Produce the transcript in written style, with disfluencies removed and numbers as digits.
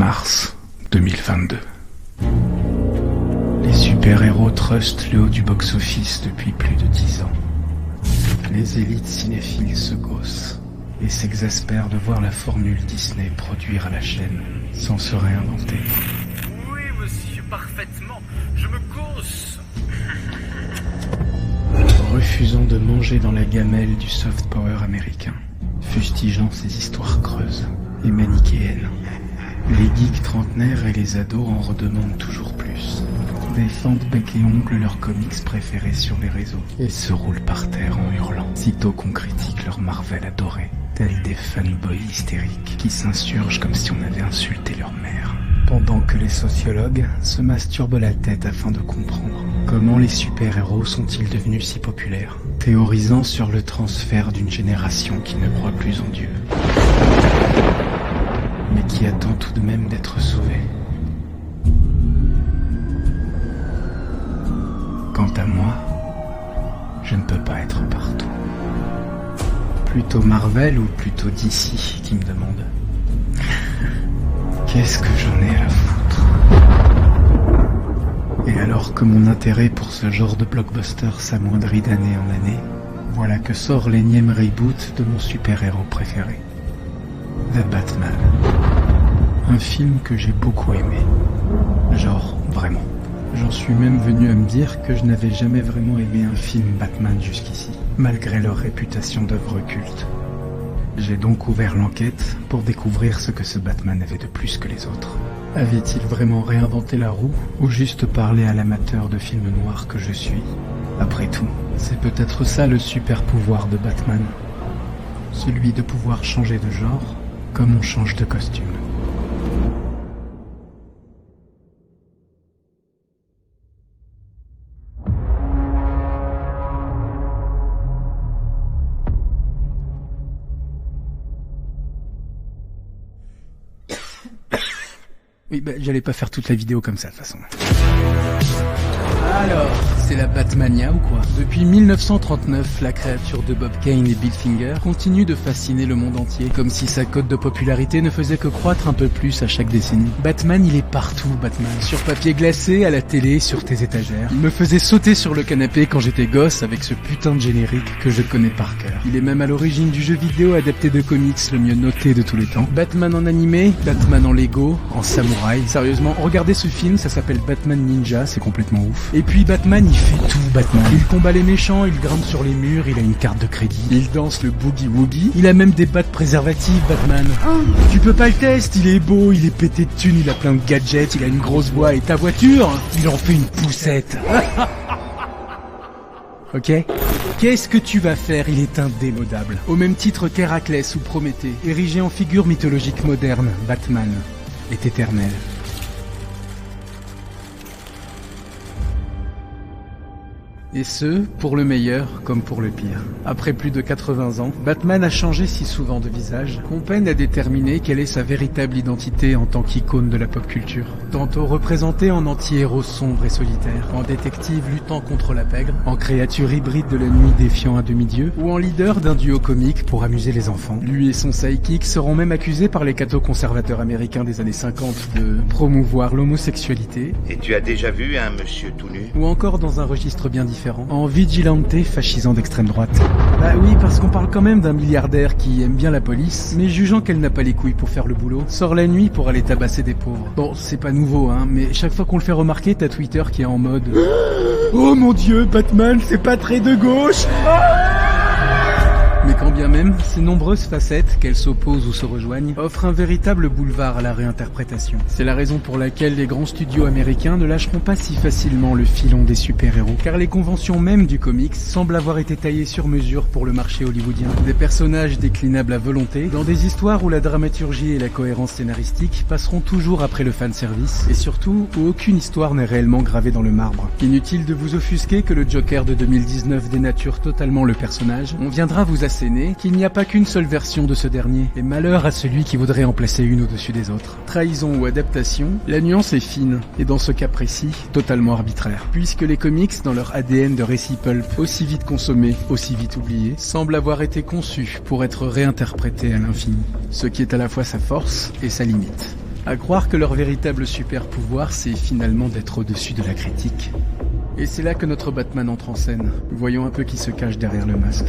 Mars 2022. Les super-héros trustent le haut du box-office depuis plus de 10 ans. Les élites cinéphiles se gaussent et s'exaspèrent de voir la formule Disney produire à la chaîne sans se réinventer. Oui, monsieur, parfaitement. Je me gausse. Refusant de manger dans la gamelle du soft power américain, fustigeant ses histoires creuses et manichéennes. Les geeks trentenaires et les ados en redemandent toujours plus. Défendent bec et ongle leurs comics préférés sur les réseaux et se roulent par terre en hurlant, sitôt qu'on critique leur Marvel adoré, tels des fanboys hystériques qui s'insurgent comme si on avait insulté leur mère. Pendant que les sociologues se masturbent la tête afin de comprendre comment les super-héros sont-ils devenus si populaires, théorisant sur le transfert d'une génération qui ne croit plus en Dieu, mais qui attend tout de même d'être sauvée. Quant à moi, je ne peux pas être partout. Plutôt Marvel ou plutôt DC qui me demande. Qu'est-ce que j'en ai à foutre? Et alors que mon intérêt pour ce genre de blockbuster s'amoindrit d'année en année, voilà que sort l'énième reboot de mon super-héros préféré, The Batman. Un film que j'ai beaucoup aimé. Genre, vraiment. J'en suis même venu à me dire que je n'avais jamais vraiment aimé un film Batman jusqu'ici, malgré leur réputation d'œuvre culte. J'ai donc ouvert l'enquête pour découvrir ce que ce Batman avait de plus que les autres. Avait-il vraiment réinventé la roue, ou juste parlé à l'amateur de films noirs que je suis? Après tout, c'est peut-être ça le super pouvoir de Batman. Celui de pouvoir changer de genre, comme on change de costume. Oui, j'allais pas faire toute la vidéo comme ça, de toute façon. Alors, c'est la Batmania ou quoi? Depuis 1939, la créature de Bob Kane et Bill Finger continue de fasciner le monde entier, comme si sa cote de popularité ne faisait que croître un peu plus à chaque décennie. Batman, il est partout, Batman. Sur papier glacé, à la télé, sur tes étagères. Il me faisait sauter sur le canapé quand j'étais gosse avec ce putain de générique que je connais par cœur. Il est même à l'origine du jeu vidéo adapté de comics le mieux noté de tous les temps. Batman en animé, Batman en Lego, en samouraï. Sérieusement, regardez ce film, ça s'appelle Batman Ninja, c'est complètement ouf. Et puis Batman, il fait tout, Batman. Il combat les méchants, il grimpe sur les murs, il a une carte de crédit, il danse le boogie-woogie, il a même des battes préservatives, Batman. Tu peux pas le tester, il est beau, il est pété de thunes, il a plein de gadgets, il a une grosse voix, et ta voiture, il en fait une poussette. Ok? Qu'est-ce que tu vas faire? Il est indémodable. Au même titre qu'Héraclès ou Prométhée, érigé en figure mythologique moderne, Batman est éternel. Et ce, pour le meilleur comme pour le pire. Après plus de 80 ans, Batman a changé si souvent de visage qu'on peine à déterminer quelle est sa véritable identité en tant qu'icône de la pop culture. Tantôt représenté en anti-héros sombre et solitaire, en détective luttant contre la pègre, en créature hybride de la nuit défiant un demi-dieu, ou en leader d'un duo comique pour amuser les enfants. Lui et son sidekick seront même accusés par les catho-conservateurs américains des années 50 de promouvoir l'homosexualité. Et tu as déjà vu un monsieur tout nu? Ou encore dans un registre bien différent, en vigilante fascisant d'extrême droite. Bah oui, parce qu'on parle quand même d'un milliardaire qui aime bien la police, mais jugeant qu'elle n'a pas les couilles pour faire le boulot, sort la nuit pour aller tabasser des pauvres. Bon, c'est pas nouveau, hein, mais chaque fois qu'on le fait remarquer, t'as Twitter qui est en mode oh mon dieu, Batman, c'est pas très de gauche. Mais quand bien même, ces nombreuses facettes, qu'elles s'opposent ou se rejoignent, offrent un véritable boulevard à la réinterprétation. C'est la raison pour laquelle les grands studios américains ne lâcheront pas si facilement le filon des super-héros, car les conventions même du comics semblent avoir été taillées sur mesure pour le marché hollywoodien. Des personnages déclinables à volonté, dans des histoires où la dramaturgie et la cohérence scénaristique passeront toujours après le fanservice, et surtout où aucune histoire n'est réellement gravée dans le marbre. Inutile de vous offusquer que le Joker de 2019 dénature totalement le personnage, on viendra vous asséner qu'il n'y a pas qu'une seule version de ce dernier, et malheur à celui qui voudrait en placer une au-dessus des autres. Trahison ou adaptation, la nuance est fine, et dans ce cas précis, totalement arbitraire, puisque les comics, dans leur ADN de récit pulp, aussi vite consommés, aussi vite oubliés, semblent avoir été conçus pour être réinterprétés à l'infini, ce qui est à la fois sa force et sa limite. À croire que leur véritable super pouvoir, c'est finalement d'être au-dessus de la critique. Et c'est là que notre Batman entre en scène. Voyons un peu qui se cache derrière le masque.